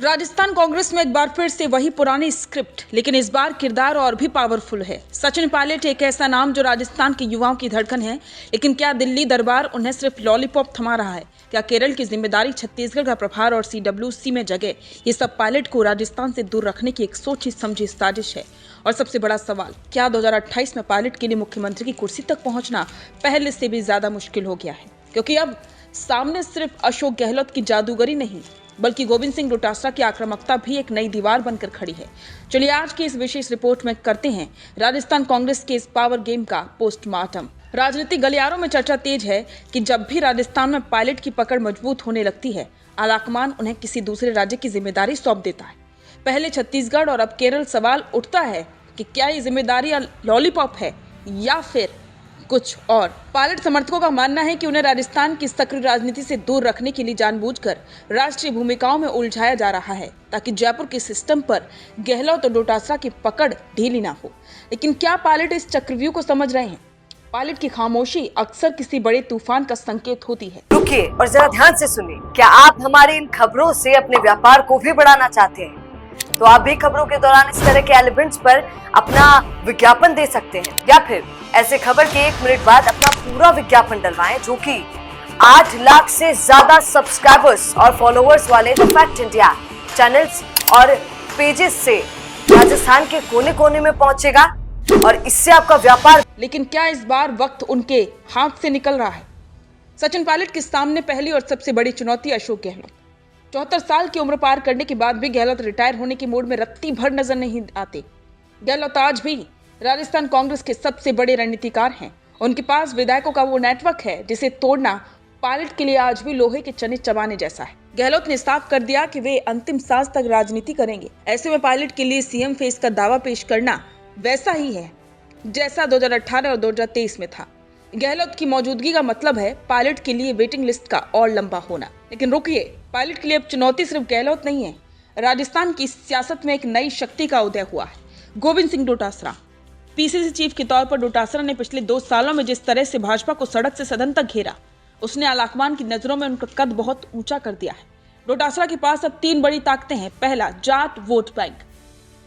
राजस्थान कांग्रेस में एक बार फिर से वही पुरानी स्क्रिप्ट, लेकिन इस बार किरदार और भी पावरफुल है। सचिन पायलट एक ऐसा नाम जो राजस्थान के युवाओं की धड़कन है, लेकिन क्या दिल्ली दरबार उन्हें सिर्फ लॉलीपॉप थमा रहा है? क्या केरल की जिम्मेदारी, छत्तीसगढ़ का प्रभार और सीडब्ल्यूसी में जगह, ये सब पायलट को राजस्थान से दूर रखने की एक सोची समझी साजिश है? और सबसे बड़ा सवाल, क्या 2028 में पायलट के लिए मुख्यमंत्री की कुर्सी तक पहुंचना पहले से भी ज्यादा मुश्किल हो गया है? क्योंकि अब सामने सिर्फ अशोक गहलोत की जादूगरी नहीं, बल्कि गोविंद सिंह डोटासरा की आक्रामकता भी एक नई दीवार बनकर खड़ी है। चलिए आज की इस विशेष रिपोर्ट में करते हैं राजस्थान कांग्रेस के इस पावर गेम का पोस्टमार्टम। राजनीतिक गलियारों में चर्चा तेज है कि जब भी राजस्थान में पायलट की पकड़ मजबूत होने लगती है, आलाकमान उन्हें किसी दूसरे राज्य की जिम्मेदारी सौंप देता है। पहले छत्तीसगढ़ और अब केरल। सवाल उठता है कि क्या ये जिम्मेदारी लॉलीपॉप है या फिर कुछ और? पायलट समर्थकों का मानना है कि उन्हें राजस्थान की सक्रिय राजनीति से दूर रखने के लिए जानबूझकर राष्ट्रीय भूमिकाओं में उलझाया जा रहा है, ताकि जयपुर के सिस्टम पर गहलोत और डोटासरा की पकड़ ढीली ना हो। लेकिन क्या पायलट इस चक्रव्यूह को समझ रहे हैं? पायलट की खामोशी अक्सर किसी बड़े तूफान का संकेत होती है। रुकिए और जरा ध्यान से सुनिए। क्या आप हमारे इन खबरों से अपने व्यापार को भी बढ़ाना चाहते हैं? तो आप भी खबरों के दौरान इस तरह के एलिमेंट्स पर अपना विज्ञापन दे सकते हैं, या फिर ऐसे खबर के 1 मिनट बाद अपना पूरा विज्ञापन डलवाएं, जो कि 8 लाख से ज्यादा सब्सक्राइबर्स और फॉलोअर्स वाले द फैक्ट इंडिया चैनल्स और पेजेस से राजस्थान के कोने कोने में पहुंचेगा और इससे आपका व्यापार। लेकिन क्या इस बार वक्त उनके हाथ से निकल रहा है? सचिन पायलट के सामने पहली और सबसे बड़ी चुनौती अशोक गहलोत। 74 साल की उम्र पार करने के बाद भी गहलोत रिटायर होने के मूड में रत्ती भर नजर नहीं आते। गहलोत आज भी राजस्थान कांग्रेस के सबसे बड़े रणनीतिकार हैं। उनके पास विधायकों का वो नेटवर्क है जिसे तोड़ना पायलट के लिए आज भी लोहे के चने चबाने जैसा है। गहलोत ने साफ कर दिया कि वे अंतिम सांस तक राजनीति करेंगे। ऐसे में पायलट के लिए सीएम फेस का दावा पेश करना वैसा ही है जैसा 2018 और 2023 में था। गहलोत की मौजूदगी का मतलब है पायलट के लिए वेटिंग लिस्ट का और लंबा होना। लेकिन रुकिए, पायलट के लिए अब चुनौती सिर्फ गहलोत नहीं है। राजस्थान की सियासत में एक नई शक्ति का उदय हुआ है, गोविंद सिंह डोटासरा। पीसीसी चीफ के तौर पर डोटासरा ने पिछले 2 सालों में जिस तरह से भाजपा को सड़क से सदन तक घेरा, उसने आलाकमान की नजरों में उनका कद बहुत ऊंचा कर दिया है। डोटासरा के पास अब 3 बड़ी ताकतें हैं। पहला, जाट वोट बैंक।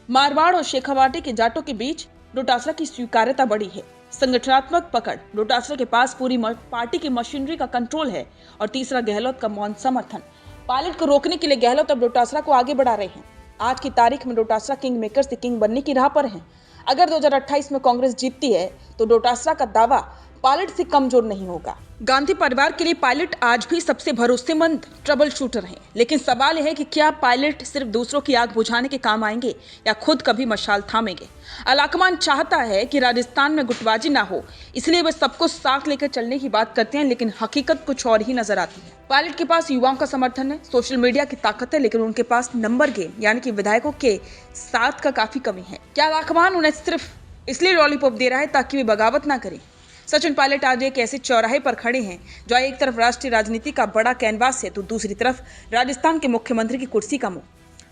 मारवाड़ और शेखावाटी के जाटों के बीच डोटासरा की स्वीकार्यता बढ़ी है। संगठनात्मक पकड़, डोटासरा के पास पूरी पार्टी की मशीनरी का कंट्रोल है। और तीसरा, गहलोत का मौन समर्थन। पायलट को रोकने के लिए गहलोत अब डोटासरा को आगे बढ़ा रहे हैं। आज की तारीख में डोटासरा किंग मेकर से किंग बनने की राह पर हैं। अगर 2028 में कांग्रेस जीतती है तो डोटासरा का दावा पायलट से कमजोर नहीं होगा। गांधी परिवार के लिए पायलट आज भी सबसे भरोसेमंद ट्रबल शूटर हैं। लेकिन सवाल यह है कि क्या पायलट सिर्फ दूसरों की आग बुझाने के काम आएंगे या खुद कभी मशाल थामेंगे? आलाकमान चाहता है कि राजस्थान में गुटबाजी ना हो, इसलिए वे सबको साथ लेकर चलने की बात करते हैं, लेकिन हकीकत कुछ और ही नजर आती है। पायलट के पास युवाओं का समर्थन है, सोशल मीडिया की ताकत है, लेकिन उनके पास नंबर गेम यानी कि विधायकों के साथ का काफी कमी है। क्या आलाकमान उन्हें सिर्फ इसलिए लॉलीपॉप दे रहा है ताकि वे बगावत ना करें? सचिन पायलट आज एक ऐसे चौराहे पर खड़े हैं जो एक तरफ राष्ट्रीय राजनीति का बड़ा कैनवास है तो दूसरी तरफ राजस्थान के मुख्यमंत्री की कुर्सी का मुंह।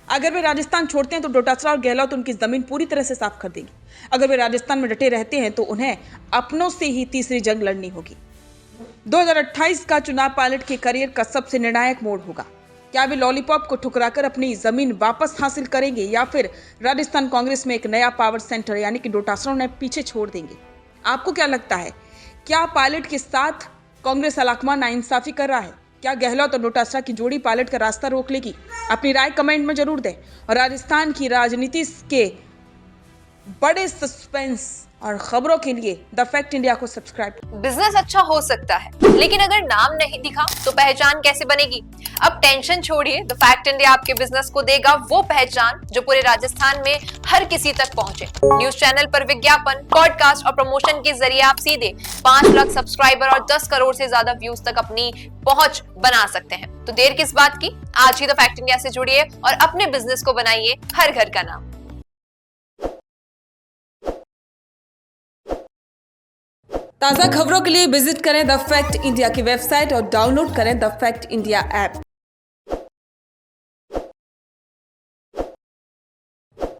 अगर वे राजस्थान छोड़ते हैं तो डोटासरा और गहलोत उनकी जमीन पूरी तरह से साफ कर देंगे। अगर वे राजस्थान में डटे रहते हैं तो उन्हें अपनों से ही तीसरी जंग लड़नी होगी। 2028 का चुनाव पायलट के करियर का सबसे निर्णायक मोड़ होगा। क्या वे लॉलीपॉप को ठुकराकर अपनी जमीन वापस हासिल करेंगे या फिर राजस्थान कांग्रेस में एक नया पावर सेंटर यानी कि डोटासरा उन्हें पीछे छोड़ देंगे? आपको क्या लगता है, क्या पायलट के साथ कांग्रेस आलाकमान नाइंसाफी कर रहा है? क्या गहलोत और डोटासरा की जोड़ी पायलट का रास्ता रोक लेगी? अपनी राय कमेंट में जरूर दें। और राजस्थान की राजनीति के बड़े सस्पेंस और खबरों के लिए द फैक्ट इंडिया को सब्सक्राइब। बिजनेस अच्छा हो सकता है, लेकिन अगर नाम नहीं दिखा तो पहचान कैसे बनेगी? अब टेंशन छोड़िए, द फैक्ट इंडिया आपके बिजनेस को देगा वो पहचान जो पूरे राजस्थान में हर किसी तक पहुंचे। न्यूज चैनल पर विज्ञापन, पॉडकास्ट और प्रमोशन के जरिए आप सीधे 5 लाख सब्सक्राइबर और 10 करोड़ से ज्यादा व्यूज तक अपनी पहुंच बना सकते हैं। तो देर किस बात की, आज ही द फैक्ट इंडिया से जुड़िए और अपने बिजनेस को बनाइए हर घर का नाम। ताज़ा खबरों के लिए विजिट करें द फैक्ट इंडिया की वेबसाइट और डाउनलोड करें द फैक्ट इंडिया ऐप।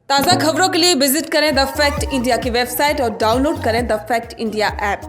ताज़ा खबरों के लिए विजिट करें द फैक्ट इंडिया की वेबसाइट और डाउनलोड करें द फैक्ट इंडिया ऐप।